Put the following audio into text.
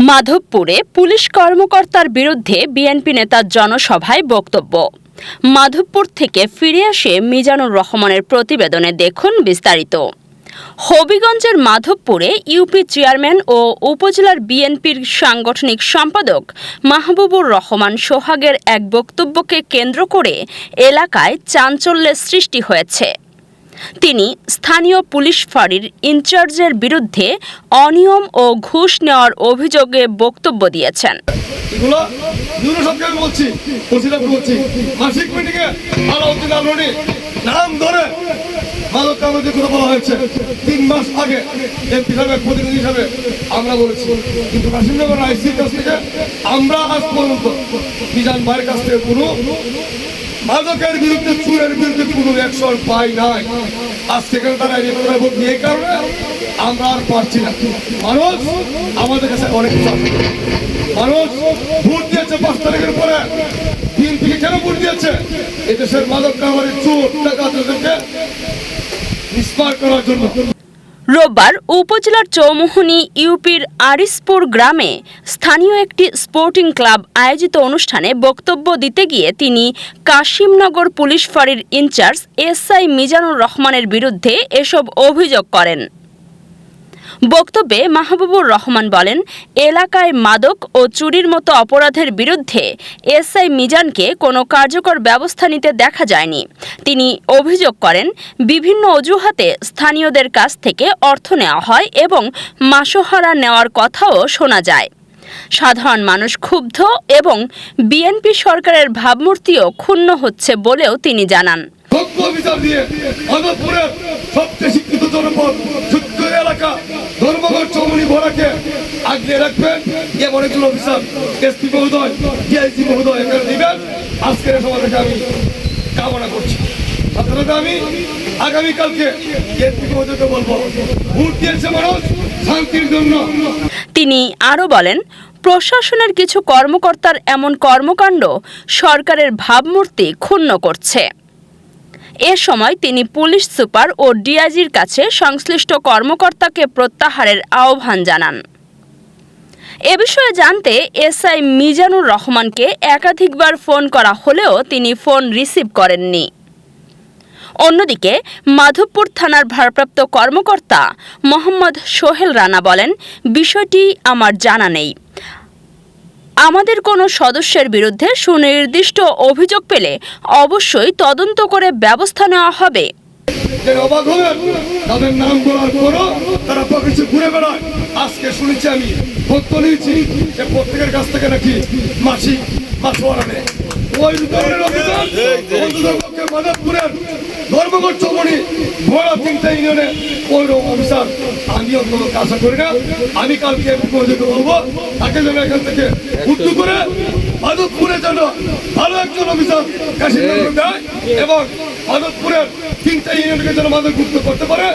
মাধবপুরে police কর্মকর্তার বিরুদ্ধে BNP নেতার জনসভায় বক্তব্য। মাধবপুর থেকে ফিরে আসে মিজানুর রহমানের প্রতিবেদনে দেখুন বিস্তারিত। হবিগঞ্জের মাধবপুরে ইউপি চেয়ারম্যান ও উপজেলার বিএনপির সাংগঠনিক সম্পাদক মাহবুবুর রহমান সোহাগের এক বক্তব্যকে কেন্দ্র করে এলাকায় চাঞ্চল্যের সৃষ্টি হয়েছে। তিনি স্থানীয় পুলিশ ফাঁড়ির ইনচার্জের বিরুদ্ধে অনিয়ম ও ঘুষ নেওয়ার অভিযোগে বক্তব্য দিয়েছেন। আমরা আজ পর্যন্ত মিজান ভাইয়ের কাছ থেকে কোনো মাদকের বিরুদ্ধে, চুরের বিরুদ্ধে কোনো অ্যাকশন পাই নাই। আজকে তারা এই কারণে আমরা আর পারছি না। মানুষ আমাদের কাছে অনেক মানুষ ভোট দিয়েছে 5 তারিখের পরে। বিএনপিকে কেন ভোট দিয়েছে? এদেশের মাদক কারবারি, চোর ডাকাতদেরকে নিষ্পার করার জন্য। রোববার উপজেলার চৌমুহনী ইউপির আরিসপুর গ্রামে স্থানীয় একটি স্পোর্টিং ক্লাব আয়োজিত অনুষ্ঠানে বক্তব্য দিতে গিয়ে তিনি কাশিমনগর পুলিশ ফাঁড়ির ইনচার্জ এসআই মিজানুর রহমানের বিরুদ্ধে এসব অভিযোগ করেন। বক্তব্যে মাহবুবুর রহমান বলেন, এলাকায় মাদক ও চুরির মতো অপরাধের বিরুদ্ধে এসআই মিজানকে কোনো কার্যকর ব্যবস্থা নিতে দেখা যায়নি। তিনি অভিযোগ করেন, বিভিন্ন অজুহাতে স্থানীয়দের কাছ থেকে অর্থ নেওয়া হয় এবং মাসোহারা নেওয়ার কথাও শোনা যায়। সাধারণ মানুষ ক্ষুব্ধ এবং বিএনপি সরকারের ভাবমূর্তিও ক্ষুণ্ণ হচ্ছে বলেও তিনি জানান। ধর্মঘট চৌমুহনী ভরাকে আগলে রাখবেন, এমন একজন অফিসার এসপি মহোদয়, ডিআইজি মহোদয় এখানে দিবেন। আজকের সভা থেকে আমি কামনা করছি। সাধারণত আমি আগামীকালকে এসপি মহোদয়কে বলবো, ভোট দিয়েছে মানুষ শান্তির জন্য। তিনি আরও বলেন, প্রশাসনের কিছু কর্মকর্তার এমন কর্মকাণ্ড সরকারের ভাবমূর্তি ক্ষুণ্ণ করছে। এ সময় তিনি পুলিশ সুপার ও ডিআইজির কাছে সংশ্লিষ্ট কর্মকর্তাকে প্রত্যাহারের আহ্বান জানান। এ বিষয়ে জানতে এসআই মিজানুর রহমানকে একাধিকবার ফোন করা হলেও তিনি ফোন রিসিভ করেননি। অন্যদিকে মাধবপুর থানার ভারপ্রাপ্ত কর্মকর্তা মোহাম্মদ সোহেল রানা বলেন, বিষয়টি আমার জানা নেই। আমাদের কোনো সদস্যের বিরুদ্ধে সুনির্দিষ্ট অভিযোগ পেলে অবশ্যই তদন্ত করে ব্যবস্থা নেওয়া হবে। তাদের নাম বলার পরও তারা প্রকাশ্যে ঘুরে বেড়ায়। আজকে শুনেছি, আমি তথ্য নিয়েছি যে প্রত্যেকের কাছ থেকে নাকি মাসিক মাসোয়ারা নেয়। ওই ধরনের মাধবপুরের ধর্মঘট চৌমুহনী ভরা 3টা ইউনিয়নে ওই অফিসার আমিও কোনো আশা করি না। আমি কালকে বলবো তাকে যেন এখান থেকে উদ্যোগ করে মাধবপুরে যেন ভালো একজন অফিসার কাশিমনগর দেয় এবং মাধবপুরের 3টা ইউনিয়নকে যেন মাদক মুক্ত করতে পারে।